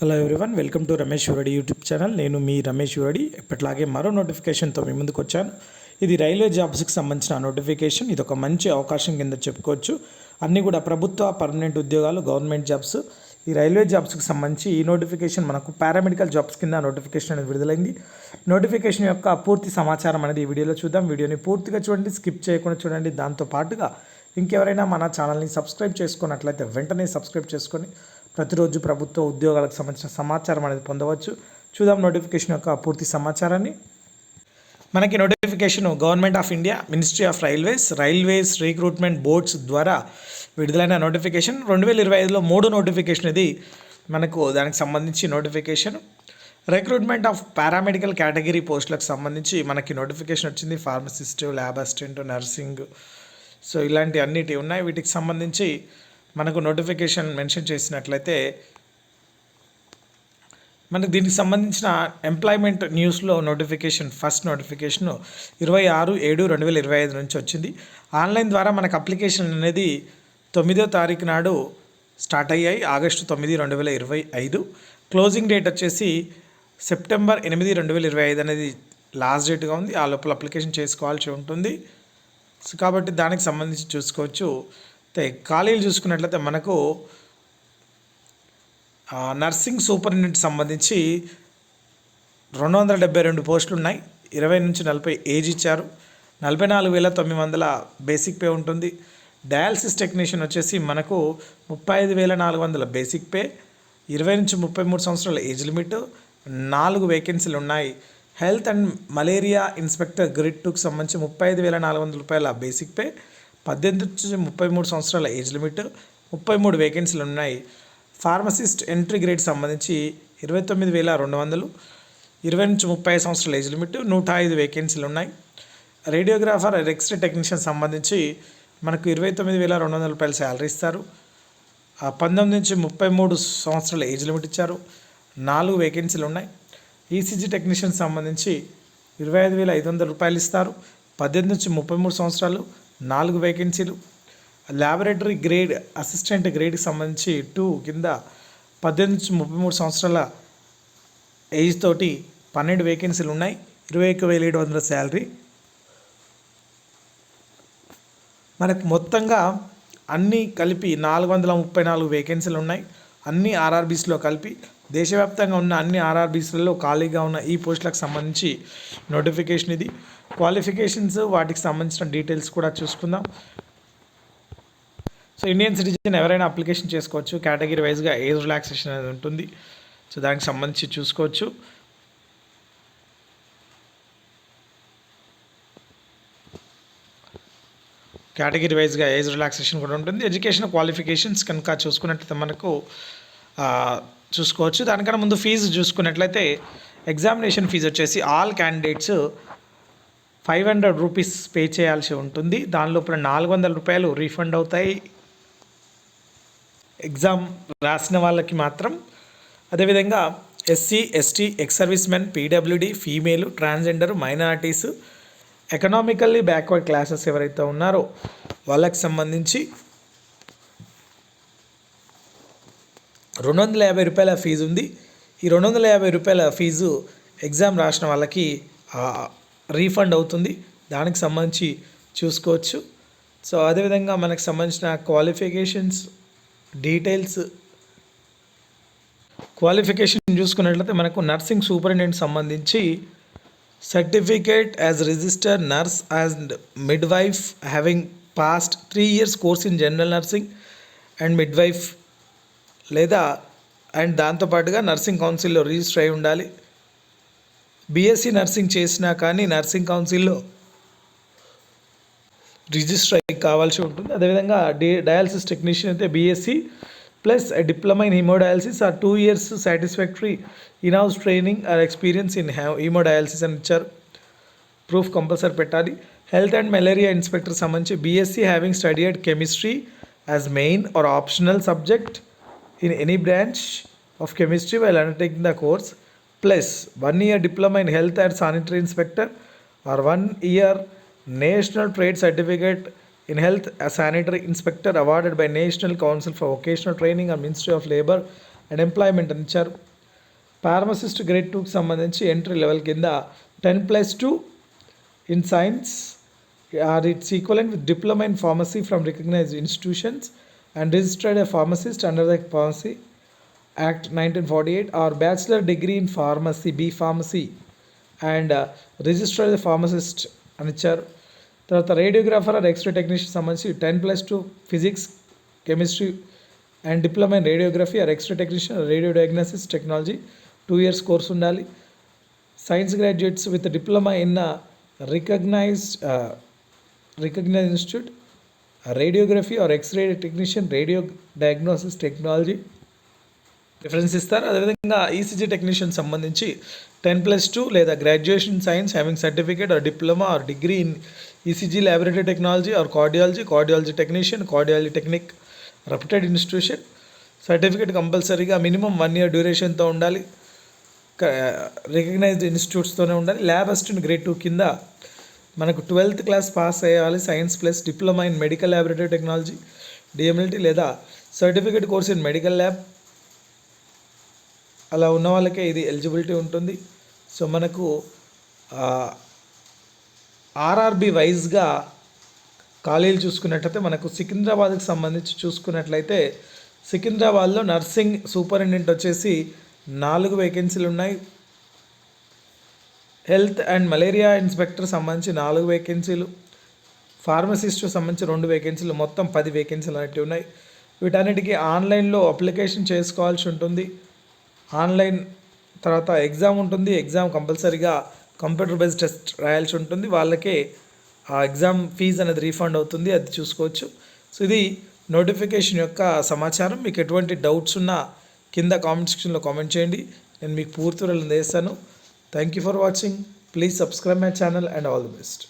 Hello everyone, welcome to Ramesh ఊరడి YouTube channel. నేను మీ రమేష్ ఊరడి. ఎప్పటిలాగే మరో నోటిఫికేషన్తో మీ ముందుకు వచ్చాను. ఇది రైల్వే జాబ్స్కి సంబంధించిన నోటిఫికేషన్. ఇది ఒక మంచి అవకాశం కింద చెప్పుకోవచ్చు. అన్నీ కూడా ప్రభుత్వ పర్మనెంట్ ఉద్యోగాలు, గవర్నమెంట్ జాబ్స్. ఈ రైల్వే జాబ్స్కి సంబంధించి ఈ నోటిఫికేషన్ మనకు పారామెడికల్ జాబ్స్ కింద నోటిఫికేషన్ అనేది విడుదలైంది. నోటిఫికేషన్ యొక్క పూర్తి సమాచారం అనేది ఈ వీడియోలో చూద్దాం. వీడియోని పూర్తిగా చూడండి, స్కిప్ చేయకుండా చూడండి. దాంతోపాటుగా ఇంకెవరైనా మన ఛానల్ని సబ్స్క్రైబ్ చేసుకున్నట్లయితే వెంటనే సబ్స్క్రైబ్ చేసుకొని ప్రతిరోజు ప్రభుత్వ ఉద్యోగాలకు సంబంధించిన సమాచారం అనేది పొందవచ్చు. చూద్దాం నోటిఫికేషన్ యొక్క పూర్తి సమాచారాన్ని. మనకి notification government of India, ministry of railways recruitment boards ద్వారా విడుదలైన నోటిఫికేషన్. 2025లో 3 నోటిఫికేషన్ ఇది మనకు దానికి సంబంధించి notification. Recruitment of paramedical category పోస్టులకు సంబంధించి మనకి నోటిఫికేషన్ వచ్చింది. Pharmacist, lab assistant, nursing, so ఇలాంటి అన్నిటి ఉన్నాయి. వీటికి సంబంధించి మనకు నోటిఫికేషన్ మెన్షన్ చేసినట్లయితే మనకు దీనికి సంబంధించిన ఎంప్లాయ్మెంట్ న్యూస్లో నోటిఫికేషన్, ఫస్ట్ నోటిఫికేషన్ 26/7/2025 నుంచి వచ్చింది. ఆన్లైన్ ద్వారా మనకు అప్లికేషన్ అనేది 9వ తారీఖు నాడు స్టార్ట్ అయ్యాయి. ఆగస్టు 9, 2025. క్లోజింగ్ డేట్ వచ్చేసి సెప్టెంబర్ 8, 2025 అనేది లాస్ట్ డేట్గా ఉంది. ఆ లోపల అప్లికేషన్ చేసుకోవాల్సి ఉంటుంది. సో కాబట్టి దానికి సంబంధించి చూసుకోవచ్చు. ఖాళీలు చూసుకున్నట్లయితే మనకు నర్సింగ్ సూపరింటెండెంట్ సంబంధించి 272 పోస్టులు ఉన్నాయి. 20 నుంచి 40 ఏజ్ ఇచ్చారు. 44,900 బేసిక్ పే ఉంటుంది. డయాలసిస్ టెక్నీషియన్ వచ్చేసి మనకు 35,400 బేసిక్ పే. 20 నుంచి 33 సంవత్సరాల ఏజ్ లిమిట్. 4 వేకెన్సీలు ఉన్నాయి. Health and malaria inspector grade 2కి సంబంధించి 35,400 రూపాయల బేసిక్ పే. 18 నుంచి 33 సంవత్సరాల ఏజ్ లిమిట్. 33 వేకెన్సీలు ఉన్నాయి. ఫార్మసిస్ట్ ఎంట్రీ గ్రేడ్ సంబంధించి 29,200. 20 నుంచి 30 సంవత్సరాల ఏజ్ లిమిట్. 105 వేకెన్సీలు ఉన్నాయి. రేడియోగ్రాఫర్ ఎక్స్రే టెక్నీషియన్ సంబంధించి మనకు 29,200 రూపాయల శాలరీ ఇస్తారు. 19 నుంచి 33 సంవత్సరాల ఏజ్ లిమిట్ ఇచ్చారు. 4 వేకెన్సీలు ఉన్నాయి. ఈసీజీ టెక్నీషియన్ సంబంధించి 25,500 రూపాయలు ఇస్తారు. 18 నుంచి 33 సంవత్సరాలు, 4 వేకెన్సీలు. ల్యాబొరేటరీ గ్రేడ్ అసిస్టెంట్ గ్రేడ్కి సంబంధించి 2 కింద 18 నుంచి 33 సంవత్సరాల ఏజ్ తోటి 12 వేకెన్సీలు ఉన్నాయి. 21,700 శాలరీ. మనకు మొత్తంగా అన్నీ కలిపి 434 వేకెన్సీలు ఉన్నాయి. అన్ని ఆర్ఆర్బీస్లో కలిపి దేశవ్యాప్తంగా ఉన్న అన్ని ఆర్ఆర్బీస్లలో ఖాళీగా ఉన్న ఈ పోస్టులకు సంబంధించి నోటిఫికేషన్ ఇది. క్వాలిఫికేషన్స్, వాటికి సంబంధించిన డీటెయిల్స్ కూడా చూసుకుందాం. సో ఇండియన్ సిటిజన్ ఎవరైనా అప్లికేషన్ చేసుకోవచ్చు. కేటగిరీ వైజ్గా ఏజ్ రిలాక్సేషన్ అనేది ఉంటుంది. సో దానికి సంబంధించి చూసుకోవచ్చు. కేటగిరీ వైజ్గా ఏజ్ రిలాక్సేషన్ కూడా ఉంటుంది. ఎడ్యుకేషన్ క్వాలిఫికేషన్స్ కనుక చూసుకున్నట్లయితే మనకు చూసుకోవచ్చు. దానికన్నా ముందు ఫీజు చూసుకున్నట్లయితే ఎగ్జామినేషన్ ఫీజు వచ్చేసి ఆల్ క్యాండిడేట్స్ 500 రూపీస్ పే చేయాల్సి ఉంటుంది. దాని లోపల 400 రూపాయలు రీఫండ్ అవుతాయి ఎగ్జామ్ రాసిన వాళ్ళకి మాత్రం. అదేవిధంగా SC, ST, ex service men, PWD, female, transgender, minorities, economically backward classes ఎవరైతే ఉన్నారో వాళ్ళకి సంబంధించి 250 రూపాయల ఫీజు ఉంది. ఈ 250 రూపాయల ఫీజు ఎగ్జామ్ రాసిన వాళ్ళకి రీఫండ్ అవుతుంది. దానికి సంబంధించి చూసుకోవచ్చు. సో అదేవిధంగా మనకు సంబంధించిన క్వాలిఫికేషన్స్ డీటెయిల్స్, క్వాలిఫికేషన్ చూసుకున్నట్లయితే మనకు నర్సింగ్ సూపరింటెండెంట్ సంబంధించి certificate as registered nurse and midwife having past 3 years course in general nursing and midwife లేదా అండ్ దాంతోపాటుగా నర్సింగ్ కౌన్సిల్లో రిజిస్టర్ అయి ఉండాలి. బీఎస్సీ నర్సింగ్ చేసినా కానీ నర్సింగ్ కౌన్సిల్లో రిజిస్టర్ అయ్యి కావాల్సి ఉంటుంది. అదేవిధంగా డయాలసిస్ టెక్నీషియన్ అయితే BSc plus diploma in hemodialysis or 2 years satisfactory in house training or experience in hemodialysis అని ఇచ్చారు. ప్రూఫ్ కంపల్సరీ పెట్టాలి. హెల్త్ అండ్ మలేరియా ఇన్స్పెక్టర్ సంబంధించి BSc having studied chemistry as main or optional subject in any branch of chemistry while undertaking the course, plus 1 year diploma in health and sanitary inspector or 1 year national trade certificate in health as sanitary inspector awarded by National Council for Vocational Training and Ministry of Labour and Employment అని ఇచ్చారు. Pharmacist grade 2కి సంబంధించి entry level కింద 10+2 in science or it's equivalent with diploma in pharmacy from recognised institutions and registered a pharmacist under the pharmacy act 1948 or bachelor degree in pharmacy B pharmacy and registered pharmacist అని ఇచ్చారు. తర్వాత radiographer or x-ray technician సంబంధించి 10+2 physics chemistry and diploma in radiography or x-ray technician radio diagnosis technology 2 years course ఉండాలి. Science graduates with diploma in recognised institute radiography or x-ray technician radio diagnosis technology reference ఇస్తారు. అదేవిధంగా ECG technician సంబంధించి 10+2 లేదా graduation science having certificate or diploma or degree in ECG laboratory technology are cardiology technician cardiology technique reputed institution certificate కంపల్సరీగా minimum 1 year డ్యూరేషన్తో ఉండాలి. Recognised ఇన్స్టిట్యూట్స్తోనే ఉండాలి. Lab assistant grade 2 కింద మనకు 12th class pass అయ్యాలి. Science plus diploma in medical laboratory technology DMLT లేదా certificate course in medical lab అలా ఉన్న వాళ్ళకే ఇది ఎలిజిబిలిటీ ఉంటుంది. సో మనకు ఆర్ఆర్బి వైజ్గా ఖాళీలు చూసుకున్నట్లయితే మనకు సికింద్రాబాద్కి సంబంధించి చూసుకున్నట్లయితే సికింద్రాబాద్లో నర్సింగ్ సూపరింటెండెంట్ వచ్చేసి 4 వేకెన్సీలు ఉన్నాయి. హెల్త్ అండ్ మలేరియా ఇన్స్పెక్టర్ సంబంధించి 4 వేకెన్సీలు, ఫార్మసిస్ట్ సంబంధించి 2 వేకెన్సీలు, మొత్తం 10 వేకెన్సీలు అనేవి ఉన్నాయి. వీటన్నిటికీ ఆన్లైన్లో అప్లికేషన్ చేసుకోవాల్సి ఉంటుంది. ఆన్లైన్ తర్వాత ఎగ్జామ్ ఉంటుంది. ఎగ్జామ్ కంపల్సరీగా కంప్యూటర్ బేస్డ్ టెస్ట్ రాయాల్సి ఉంటుంది. వాళ్ళకే ఆ ఎగ్జామ్ ఫీజు అనేది రీఫండ్ అవుతుంది, అది చూసుకోవచ్చు. సో ఇది నోటిఫికేషన్ యొక్క సమాచారం. మీకు ఎటువంటి డౌట్స్ ఉన్నా కింద కామెంట్ సెక్షన్లో కామెంట్ చేయండి, నేను మీకు పూర్తి వివరాలు అందిస్తాను. Thank you for watching. Please subscribe my channel and all the best.